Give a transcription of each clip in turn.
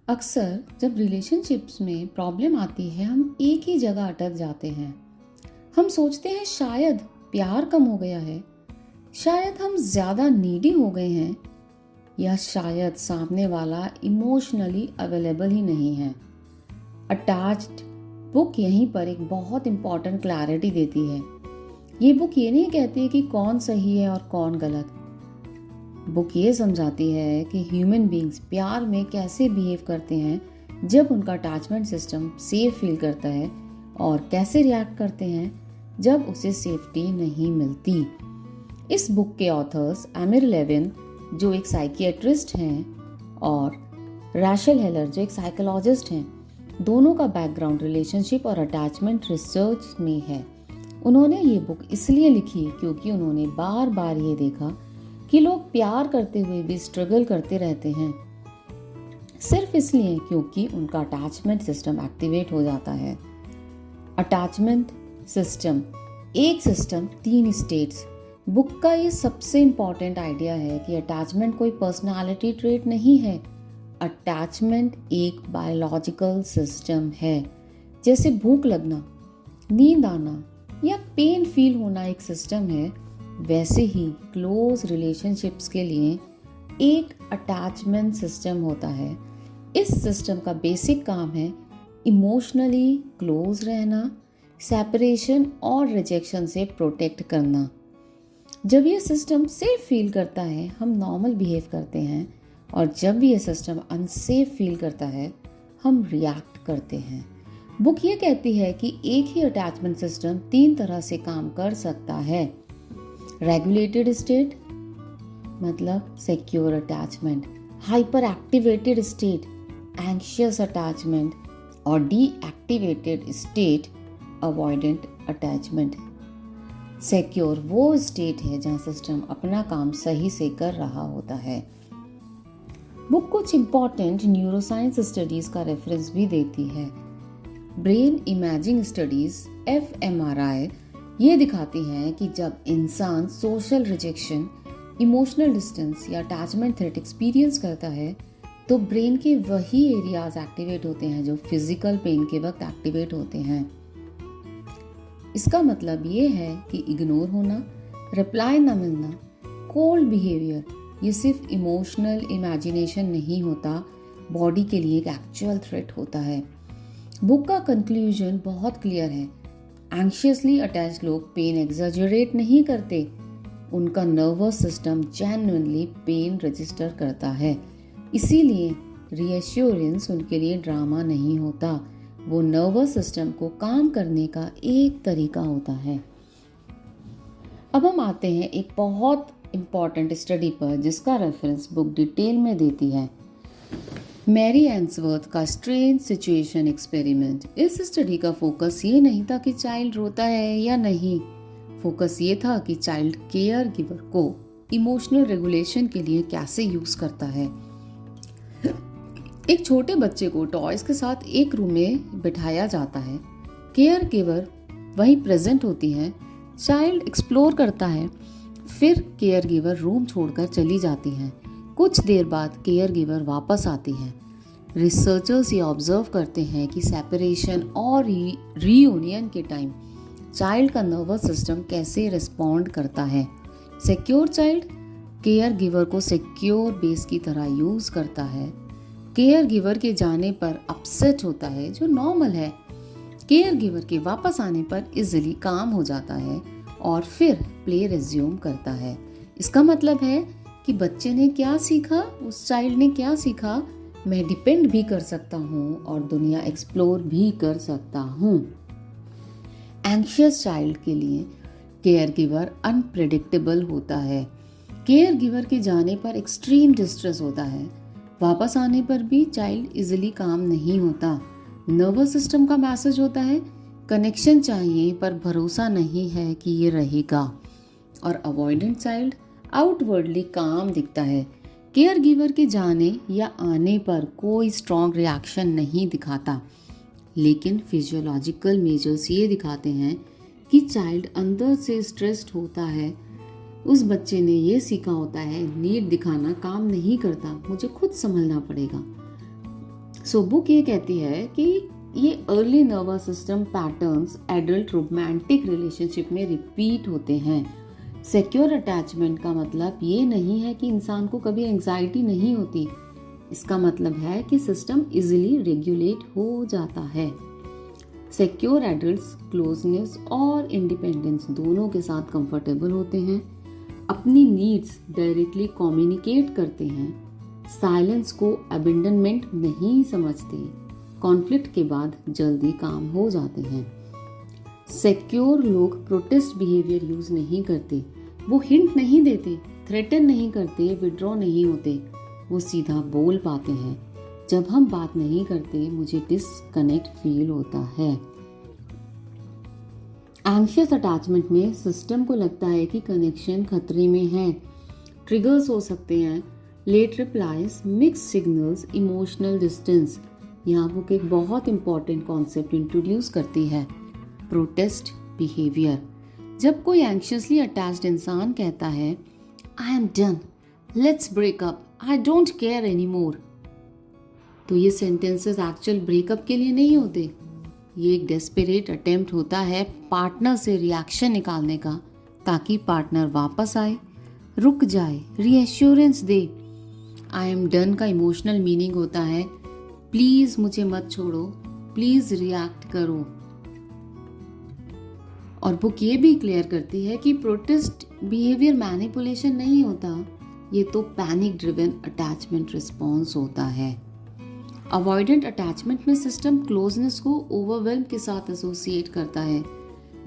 अक्सर जब रिलेशनशिप्स में प्रॉब्लम आती है हम एक ही जगह अटक जाते हैं। हम सोचते हैं शायद प्यार कम हो गया है, शायद हम ज़्यादा नीडी हो गए हैं, या शायद सामने वाला इमोशनली अवेलेबल ही नहीं है। अटैच्ड बुक यहीं पर एक बहुत इम्पॉर्टेंट क्लैरिटी देती है। ये बुक ये नहीं कहती कि कौन सही है और कौन गलत। बुक ये समझाती है कि ह्यूमन बीइंग्स प्यार में कैसे बिहेव करते हैं जब उनका अटैचमेंट सिस्टम सेफ फील करता है, और कैसे रिएक्ट करते हैं जब उसे सेफ्टी नहीं मिलती। इस बुक के ऑथर्स एमिर लेविन, जो एक साइकियाट्रिस्ट हैं, और रैशल हेलर, जो एक साइकोलॉजिस्ट हैं, दोनों का बैकग्राउंड रिलेशनशिप और अटैचमेंट रिसर्च में है। उन्होंने ये बुक इसलिए लिखी क्योंकि उन्होंने बार बार ये देखा कि लोग प्यार करते हुए भी स्ट्रगल करते रहते हैं, सिर्फ इसलिए क्योंकि उनका अटैचमेंट सिस्टम एक्टिवेट हो जाता है। अटैचमेंट सिस्टम, एक सिस्टम तीन स्टेट्स। बुक का ये सबसे इंपॉर्टेंट आइडिया है कि अटैचमेंट कोई पर्सनालिटी ट्रेट नहीं है। अटैचमेंट एक बायोलॉजिकल सिस्टम है। जैसे भूख लगना, नींद आना या पेन फील होना एक सिस्टम है, वैसे ही क्लोज रिलेशनशिप्स के लिए एक अटैचमेंट सिस्टम होता है। इस सिस्टम का बेसिक काम है इमोशनली क्लोज रहना, सेपरेशन और रिजेक्शन से प्रोटेक्ट करना। जब ये सिस्टम सेफ फील करता है हम नॉर्मल बिहेव करते हैं, और जब ये सिस्टम अनसेफ फील करता है हम रिएक्ट करते हैं। बुक ये कहती है कि एक ही अटैचमेंट सिस्टम तीन तरह से काम कर सकता है। रेगुलेटेड स्टेट मतलब secure attachment, hyper activated state anxious attachment, और deactivated state avoidant attachment. Secure वो स्टेट है जहां सिस्टम अपना काम सही से कर रहा होता है। बुक कुछ इंपॉर्टेंट न्यूरोसाइंस स्टडीज का रेफरेंस भी देती है। ब्रेन इमेजिंग स्टडीज fMRI ये दिखाती हैं कि जब इंसान सोशल रिजेक्शन, इमोशनल डिस्टेंस या अटैचमेंट थ्रेट एक्सपीरियंस करता है तो ब्रेन के वही एरियाज एक्टिवेट होते हैं जो फिजिकल पेन के वक्त एक्टिवेट होते हैं। इसका मतलब ये है कि इग्नोर होना, रिप्लाई न मिलना, कोल्ड बिहेवियर, ये सिर्फ इमोशनल इमेजिनेशन नहीं होता, बॉडी के लिए एक एक्चुअल थ्रेट होता है। बुक का कंक्लूजन बहुत क्लियर है। एंग्शियसली अटैच्ड लोग पेन एग्जैजरेट नहीं करते, उनका nervous system genuinely pain register करता है। इसीलिए रीएश्योरेंस उनके लिए ड्रामा नहीं होता, वो नर्वस सिस्टम को काम करने का एक तरीका होता है। अब हम आते हैं एक बहुत इम्पॉर्टेंट स्टडी पर जिसका रेफरेंस बुक डिटेल में देती है। मैरी एंसवर्थ का स्ट्रेंज सिचुएशन एक्सपेरिमेंट। इस स्टडी का फोकस ये नहीं था कि चाइल्ड रोता है या नहीं, फोकस ये था कि चाइल्ड केयर गिवर को इमोशनल रेगुलेशन के लिए कैसे यूज करता है। एक छोटे बच्चे को टॉयज के साथ एक रूम में बिठाया जाता है, केयर गिवर वहीं प्रेजेंट होती है, चाइल्ड एक्सप्लोर करता है, फिर केयर गिवर रूम छोड़कर चली जाती है। कुछ देर बाद केयर गिवर वापस आती है। रिसर्चर्स ये ऑब्जर्व करते हैं कि सेपरेशन और रीयूनियन के टाइम चाइल्ड का नर्वस सिस्टम कैसे रिस्पॉन्ड करता है। सिक्योर चाइल्ड केयर गिवर को सिक्योर बेस की तरह यूज करता है। केयर गिवर के जाने पर अपसेट होता है, जो नॉर्मल है। केयर गिवर के वापस आने पर इजीली काम हो जाता है और फिर प्ले रिज्यूम करता है। इसका मतलब है कि बच्चे ने क्या सीखा, उस चाइल्ड ने क्या सीखा, मैं डिपेंड भी कर सकता हूँ और दुनिया एक्सप्लोर भी कर सकता हूँ। एंग्शियस चाइल्ड के लिए केयर गिवर अनप्रेडिक्टेबल होता है। केयर गिवर के जाने पर एक्सट्रीम डिस्ट्रेस होता है, वापस आने पर भी चाइल्ड इजीली काम नहीं होता। नर्वस सिस्टम का मैसेज होता है कनेक्शन चाहिए पर भरोसा नहीं है कि ये रहेगा। और अवॉइडेंट चाइल्ड आउटवर्डली काम दिखता है, केयर गिवर के जाने या आने पर कोई स्ट्रॉन्ग रिएक्शन नहीं दिखाता, लेकिन फिजियोलॉजिकल मेजर्स ये दिखाते हैं कि चाइल्ड अंदर से स्ट्रेस्ड होता है। उस बच्चे ने ये सीखा होता है नीड दिखाना काम नहीं करता, मुझे खुद संभलना पड़ेगा। सो बुक ये कहती है कि ये early nervous system patterns adult romantic relationship में रिपीट होते हैं। सिक्योर अटैचमेंट का मतलब ये नहीं है कि इंसान को कभी एंजाइटी नहीं होती। इसका मतलब है कि सिस्टम इजीली रेगुलेट हो जाता है। सिक्योर एडल्ट्स क्लोजनेस और इंडिपेंडेंस दोनों के साथ कंफर्टेबल होते हैं, अपनी नीड्स डायरेक्टली कम्युनिकेट करते हैं, साइलेंस को अबेंडनमेंट नहीं समझते, कॉन्फ्लिक्ट के बाद जल्दी काम हो जाते हैं। सिक्योर लोग प्रोटेस्ट बिहेवियर यूज नहीं करते, वो हिंट नहीं देते, थ्रेटन नहीं करते, विड्रॉ नहीं होते, वो सीधा बोल पाते हैं, जब हम बात नहीं करते मुझे डिसकनेक्ट फील होता है। एंग्शियस अटैचमेंट में सिस्टम को लगता है कि कनेक्शन खतरे में है। ट्रिगर्स हो सकते हैं, late replies, mixed signals, emotional distance. यहाँ बुक एक बहुत इंपॉर्टेंट कॉन्सेप्ट इंट्रोड्यूस करती है, प्रोटेस्ट बिहेवियर। जब कोई एंग्शियसली अटैच्ड इंसान कहता है I am done, let's break up, I don't care anymore, तो ये सेंटेंसेस एक्चुअल ब्रेकअप के लिए नहीं होते। ये एक डेस्परेट अटेम्प्ट होता है पार्टनर से रिएक्शन निकालने का, ताकि पार्टनर वापस आए, रुक जाए, reassurance they. I am done का इमोशनल मीनिंग होता है प्लीज मुझे मत छोड़ो, प्लीज रिएक्ट करो। और बुक ये भी क्लियर करती है कि प्रोटेस्ट बिहेवियर मैनिपुलेशन नहीं होता, ये तो पैनिक ड्रिवन अटैचमेंट रिस्पॉन्स होता है। अवॉइडेंट अटैचमेंट में सिस्टम क्लोजनेस को ओवरवेल्म के साथ एसोसिएट करता है।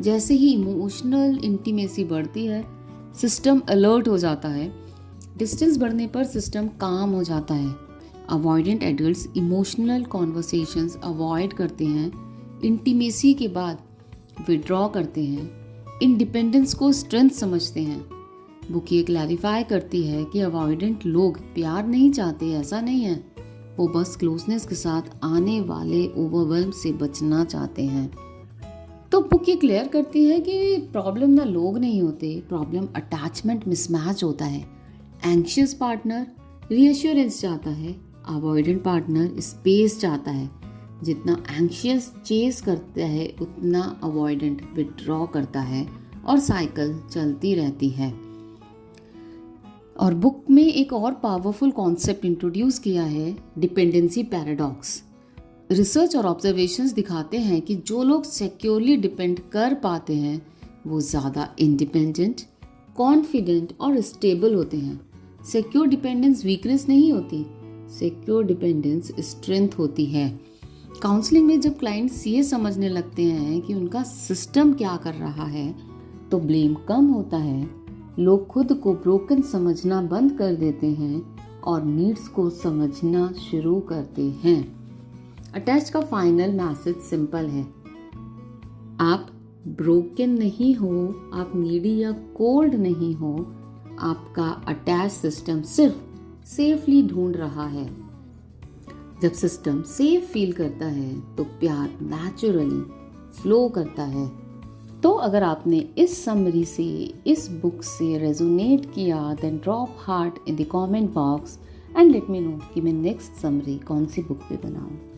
जैसे ही इमोशनल इंटीमेसी बढ़ती है, सिस्टम अलर्ट हो जाता है, डिस्टेंस बढ़ने पर सिस्टम काम हो जाता है। Avoidant adults emotional conversations avoid करते हैं, इंटीमेसी के बाद विड्रॉ करते हैं, इंडिपेंडेंस को स्ट्रेंथ समझते हैं। बुक ये क्लैरिफाई करती है कि अवॉइडेंट लोग प्यार नहीं चाहते, ऐसा नहीं है, वो बस क्लोजनेस के साथ आने वाले ओवरवेल्म से बचना चाहते हैं। तो बुक ये क्लियर करती है कि प्रॉब्लम ना लोग नहीं होते, प्रॉब्लम अटैचमेंट मिसमैच होता है। एंग्शियस पार्टनर रीअश्योरेंस चाहता है, अवॉइडेंट पार्टनर स्पेस चाहता है। जितना एंग्शियस चेस करता है उतना अवॉइडेंट विड्रॉ करता है और साइकिल चलती रहती है। और बुक में एक और पावरफुल कॉन्सेप्ट इंट्रोड्यूस किया है, डिपेंडेंसी पैराडॉक्स। रिसर्च और ऑब्जर्वेशंस दिखाते हैं कि जो लोग सिक्योरली डिपेंड कर पाते हैं वो ज़्यादा इंडिपेंडेंट, कॉन्फिडेंट और स्टेबल होते हैं। सिक्योर डिपेंडेंस वीकनेस नहीं होती, सिक्योर डिपेंडेंस स्ट्रेंथ होती है। काउंसलिंग में जब क्लाइंट्स ये समझने लगते हैं कि उनका सिस्टम क्या कर रहा है तो ब्लेम कम होता है, लोग खुद को ब्रोकन समझना बंद कर देते हैं और नीड्स को समझना शुरू करते हैं। अटैच का फाइनल मैसेज सिंपल है, आप ब्रोकन नहीं हो, आप नीडी या कोल्ड नहीं हो, आपका अटैच सिस्टम सिर्फ सेफली ढूंढ रहा है। जब सिस्टम सेफ फील करता है तो प्यार नेचुरली फ्लो करता है। तो अगर आपने इस समरी से, इस बुक से रेजोनेट किया, then drop heart in the comment box and let me know कि मैं नेक्स्ट समरी कौन सी बुक पे बनाऊं।